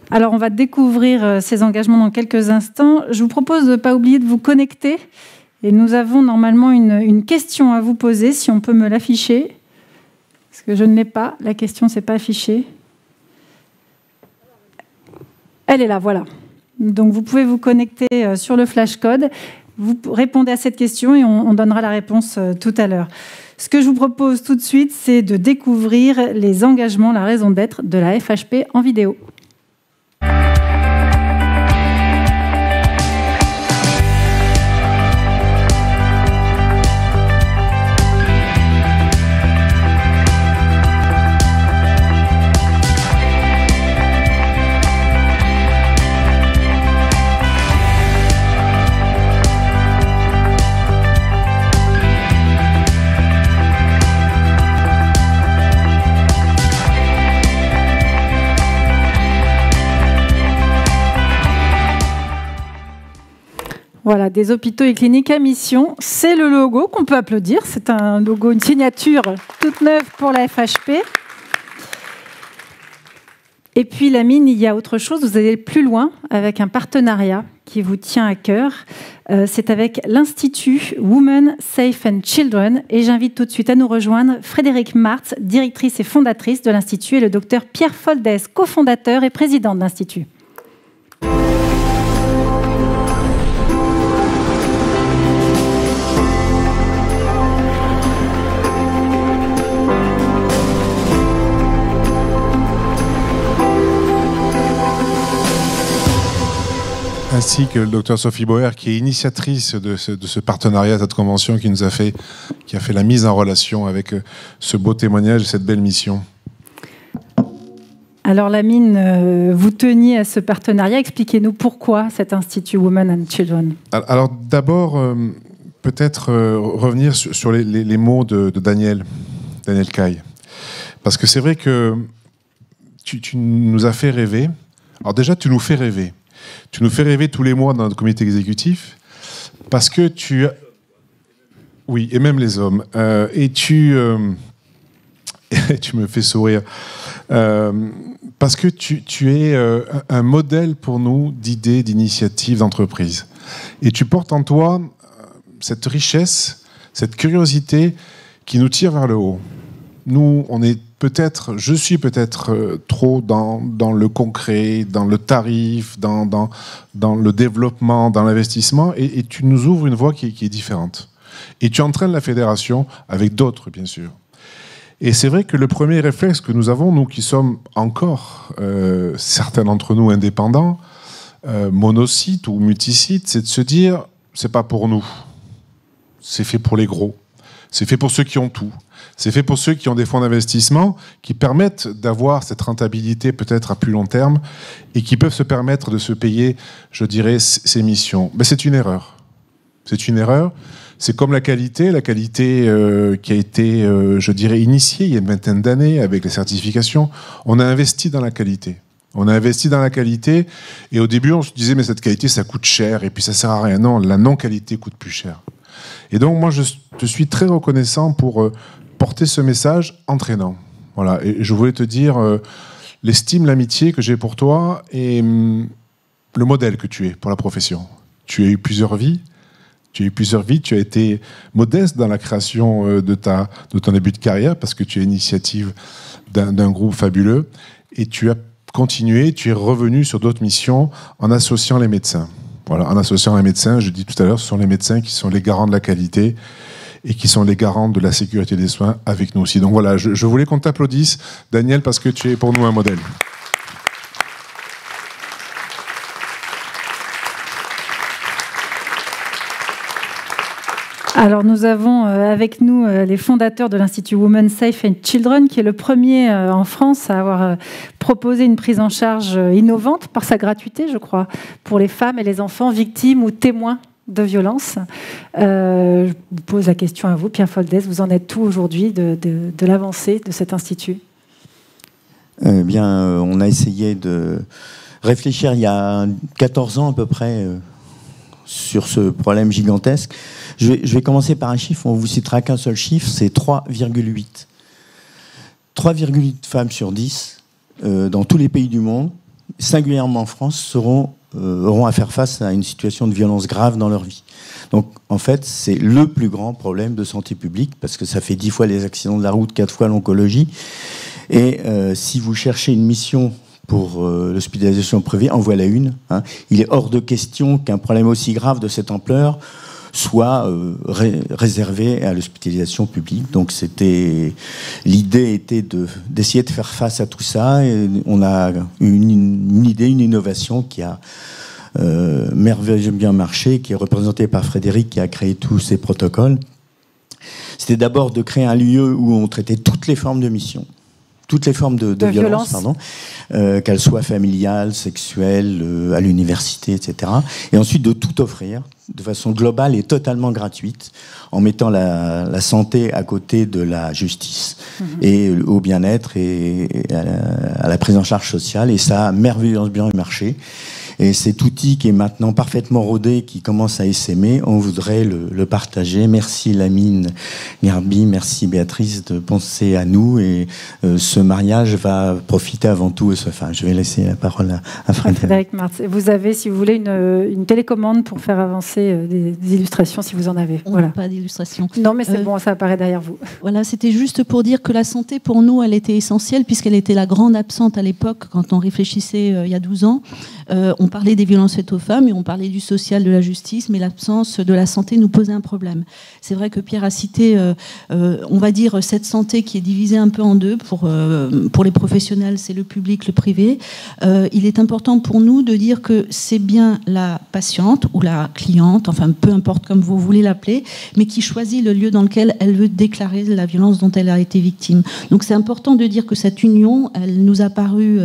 Alors, on va découvrir ces engagements dans quelques instants. Je vous propose de ne pas oublier de vous connecter. Et nous avons normalement une question à vous poser, si on peut me l'afficher. Parce que je ne l'ai pas. La question ne s'est pas affichée. Elle est là, voilà. Donc, vous pouvez vous connecter sur le flashcode. Vous répondez à cette question et on donnera la réponse tout à l'heure. Ce que je vous propose tout de suite, c'est de découvrir les engagements, la raison d'être de la FHP en vidéo. Voilà, des hôpitaux et cliniques à mission. C'est le logo qu'on peut applaudir. C'est un logo, une signature toute neuve pour la FHP. Et puis, Lamine, il y a autre chose. Vous allez plus loin avec un partenariat qui vous tient à cœur. C'est avec l'Institut Women Safe and Children. Et j'invite tout de suite à nous rejoindre Frédérique Martz, directrice et fondatrice de l'Institut, et le docteur Pierre Foldès, cofondateur et président de l'Institut. Ainsi que le docteur Sophie Bauer, qui est initiatrice de ce partenariat, cette convention qui a fait la mise en relation avec ce beau témoignage et cette belle mission. Alors Lamine, vous teniez à ce partenariat. Expliquez-nous pourquoi cet Institut Women and Children. Alors d'abord, peut-être revenir sur les mots de Daniel Caille. Parce que c'est vrai que tu nous as fait rêver. Alors déjà, tu nous fais rêver. Tu nous fais rêver tous les mois dans notre comité exécutif parce que oui, et même les hommes. Et tu me fais sourire parce que tu es un modèle pour nous d'idées, d'initiatives, d'entreprises. Et tu portes en toi cette richesse, cette curiosité qui nous tire vers le haut. Nous, je suis peut-être trop dans le concret, dans le tarif, dans le développement, dans l'investissement, et tu nous ouvres une voie qui est différente. Et tu entraînes la fédération avec d'autres, bien sûr. Et c'est vrai que le premier réflexe que nous avons, nous qui sommes encore, certains d'entre nous indépendants, monocytes ou multisites, c'est de se dire, c'est pas pour nous, c'est fait pour les gros, c'est fait pour ceux qui ont tout. C'est fait pour ceux qui ont des fonds d'investissement qui permettent d'avoir cette rentabilité peut-être à plus long terme et qui peuvent se permettre de se payer, je dirais, ces missions. Mais c'est une erreur. C'est une erreur. C'est comme la qualité qui a été, je dirais, initiée il y a une vingtaine d'années avec les certifications. On a investi dans la qualité. On a investi dans la qualité et au début on se disait mais cette qualité ça coûte cher et puis ça sert à rien. Non, la non-qualité coûte plus cher. Et donc moi je te suis très reconnaissant pour porter ce message entraînant. Voilà. Et je voulais te dire l'estime, l'amitié que j'ai pour toi et le modèle que tu es pour la profession. Tu as eu plusieurs vies. Tu as été modeste dans la création de ton début de carrière parce que tu es initiative d'un groupe fabuleux et tu as continué, tu es revenu sur d'autres missions en associant les médecins. Voilà, en associant les médecins, je dis tout à l'heure, ce sont les médecins qui sont les garants de la qualité et qui sont les garants de la sécurité des soins avec nous aussi. Donc voilà, je voulais qu'on t'applaudisse, Daniel, parce que tu es pour nous un modèle. Alors nous avons avec nous les fondateurs de l'Institut Women Safe and Children, qui est le premier en France à avoir proposé une prise en charge innovante par sa gratuité, je crois, pour les femmes et les enfants victimes ou témoins de violences. Je vous pose la question à vous, Pierre Foldès, vous en êtes où aujourd'hui de l'avancée de cet institut ? On a essayé de réfléchir il y a 14 ans à peu près sur ce problème gigantesque. Je vais commencer par un chiffre, on ne vous citera qu'un seul chiffre, c'est 3,8. 3,8 femmes sur 10 dans tous les pays du monde singulièrement en France, auront à faire face à une situation de violence grave dans leur vie. Donc, en fait, c'est le plus grand problème de santé publique, parce que ça fait 10 fois les accidents de la route, 4 fois l'oncologie. Et si vous cherchez une mission pour l'hospitalisation privée, en voilà une. Hein. Il est hors de question qu'un problème aussi grave de cette ampleur soit réservé à l'hospitalisation publique. Donc l'idée était d'essayer de faire face à tout ça, et on a une idée, une innovation qui a merveilleusement bien marché, qui est représentée par Frédéric, qui a créé tous ces protocoles. C'était d'abord de créer un lieu où on traitait toutes les formes de mission, toutes les formes de violence, pardon, qu'elles soient familiales, sexuelles, à l'université, etc. Et ensuite de tout offrir de façon globale et totalement gratuite, en mettant la santé à côté de la justice, et au bien-être et à la prise en charge sociale. Et ça a merveilleusement bien marché. Et cet outil qui est maintenant parfaitement rodé, qui commence à essaimer, on voudrait le partager. Merci Lamine Garbi, merci Béatrice de penser à nous. Et ce mariage va profiter avant tout. Enfin, je vais laisser la parole à Frédéric. Frédéric Martz. Vous avez, si vous voulez, une télécommande pour faire avancer des illustrations, si vous en avez. On voilà. n'a pas d'illustration. Non, mais c'est bon, ça apparaît derrière vous. Voilà, c'était juste pour dire que la santé, pour nous, elle était essentielle, puisqu'elle était la grande absente à l'époque, quand on réfléchissait il y a 12 ans. On parlait des violences faites aux femmes et on parlait du social, de la justice, mais l'absence de la santé nous posait un problème. C'est vrai que Pierre a cité, on va dire, cette santé qui est divisée un peu en deux. Pour les professionnels, c'est le public, le privé. Il est important pour nous de dire que c'est bien la patiente ou la cliente, enfin peu importe comme vous voulez l'appeler, mais qui choisit le lieu dans lequel elle veut déclarer la violence dont elle a été victime. Donc c'est important de dire que cette union, elle nous a paru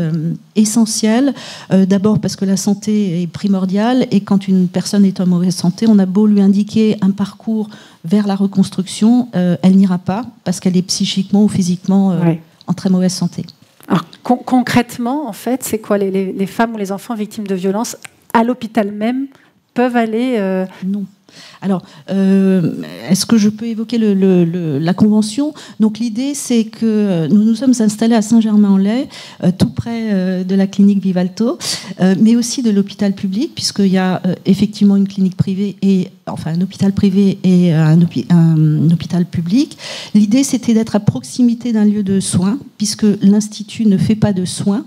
essentielle, d'abord parce que la santé est primordiale, et quand une personne est en mauvaise santé, on a beau lui indiquer un parcours vers la reconstruction, elle n'ira pas parce qu'elle est psychiquement ou physiquement en très mauvaise santé. Alors concrètement, en fait, c'est quoi les femmes ou les enfants victimes de violences à l'hôpital même peuvent aller Non. Alors, est-ce que je peux évoquer la convention? Donc l'idée, c'est que nous nous sommes installés à Saint-Germain-en-Laye, tout près de la clinique Vivalto, mais aussi de l'hôpital public, puisqu'il y a effectivement une clinique privée, un hôpital privé et un hôpital public. L'idée, c'était d'être à proximité d'un lieu de soins, puisque l'Institut ne fait pas de soins.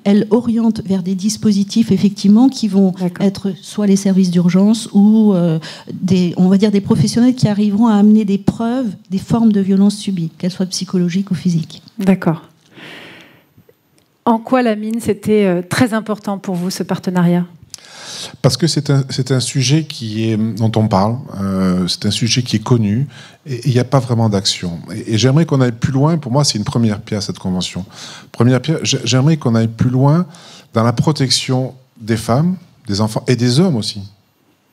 Elle oriente vers des dispositifs effectivement qui vont être soit les services d'urgence ou on va dire des professionnels qui arriveront à amener des preuves des formes de violence subies, qu'elles soient psychologiques ou physiques. D'accord. En quoi, Lamine, c'était très important pour vous, ce partenariat ? Parce que c'est un sujet dont on parle, c'est un sujet qui est connu, et il n'y a pas vraiment d'action. Et j'aimerais qu'on aille plus loin. Pour moi, c'est une première pierre, cette convention. Première pierre, j'aimerais qu'on aille plus loin dans la protection des femmes, des enfants et des hommes aussi.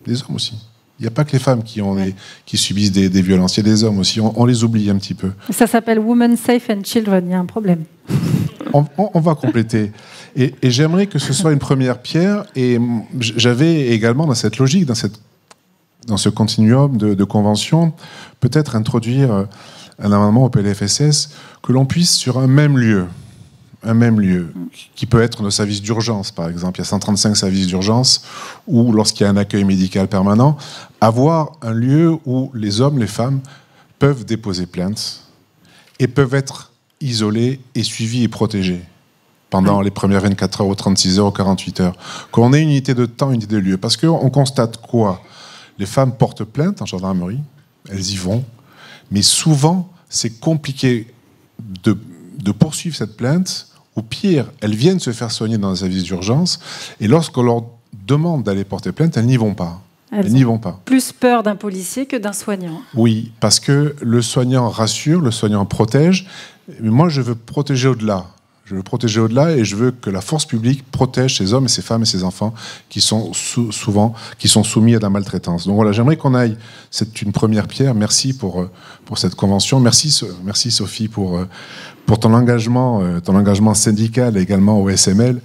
Des hommes aussi. Il n'y a pas que les femmes qui subissent des violences, il y a des hommes aussi. On les oublie un petit peu. Ça s'appelle Women Safe and Children, il y a un problème. On va compléter. Et j'aimerais que ce soit une première pierre. Et j'avais également, dans cette logique, dans ce continuum de convention, peut-être introduire un amendement au PLFSS, que l'on puisse, sur un même lieu, qui peut être nos services d'urgence, par exemple. Il y a 135 services d'urgence, ou lorsqu'il y a un accueil médical permanent, avoir un lieu où les hommes, les femmes peuvent déposer plainte et peuvent être isolés et suivis et protégés pendant les premières 24 heures ou 36 heures ou 48 heures. Qu'on ait une unité de temps, une unité de lieu. Parce qu'on constate quoi? Les femmes portent plainte en gendarmerie, elles y vont, mais souvent, c'est compliqué de poursuivre cette plainte. Ou pire, elles viennent se faire soigner dans un service d'urgence, et lorsqu'on leur demande d'aller porter plainte, elles n'y vont pas. Elles n'y vont pas. Plus peur d'un policier que d'un soignant. Oui, parce que le soignant rassure, le soignant protège. Mais moi, je veux protéger au-delà. Je veux protéger au-delà, et je veux que la force publique protège ces hommes et ces femmes et ces enfants qui sont souvent soumis à de la maltraitance. Donc voilà, j'aimerais qu'on aille. C'est une première pierre. Merci pour cette convention. Merci Sophie pour ton engagement syndical et également au SML.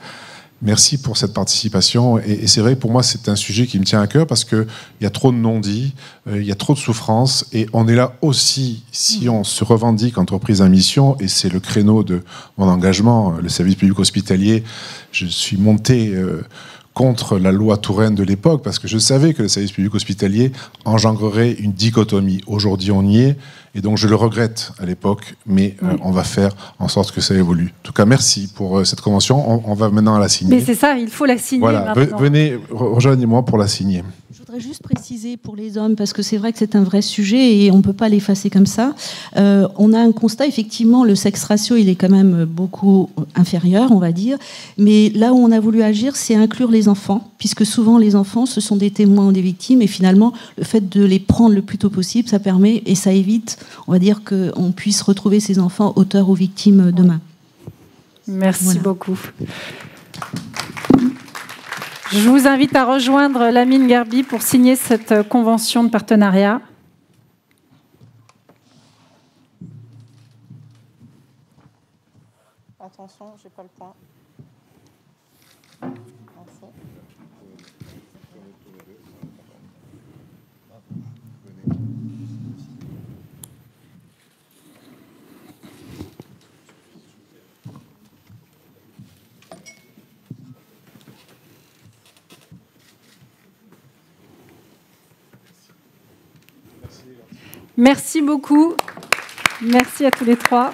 Merci pour cette participation. Et c'est vrai, pour moi, c'est un sujet qui me tient à cœur parce qu'il y a trop de non-dits, il y a trop de souffrance. Et on est là aussi, si on se revendique entreprise à mission, et c'est le créneau de mon engagement, le service public hospitalier. Je suis monté contre la loi Touraine de l'époque parce que je savais que le service public hospitalier engendrerait une dichotomie. Aujourd'hui, on y est. Et donc, je le regrette à l'époque, mais on va faire en sorte que ça évolue. En tout cas, merci pour cette convention. On va maintenant la signer. Mais c'est ça, il faut la signer voilà, maintenant. Venez, rejoignez-moi pour la signer. Je voudrais juste préciser pour les hommes, parce que c'est vrai que c'est un vrai sujet et on ne peut pas l'effacer comme ça. On a un constat, effectivement, le sexe ratio, il est quand même beaucoup inférieur, on va dire. Mais là où on a voulu agir, c'est inclure les enfants, puisque souvent les enfants, ce sont des témoins ou des victimes. Et finalement, le fait de les prendre le plus tôt possible, ça permet et ça évite, on va dire, qu'on puisse retrouver ces enfants auteurs ou victimes demain. Merci beaucoup. Je vous invite à rejoindre Lamine Gherbi pour signer cette convention de partenariat. Attention, j'ai pas le point. Merci. Merci beaucoup. Merci à tous les trois.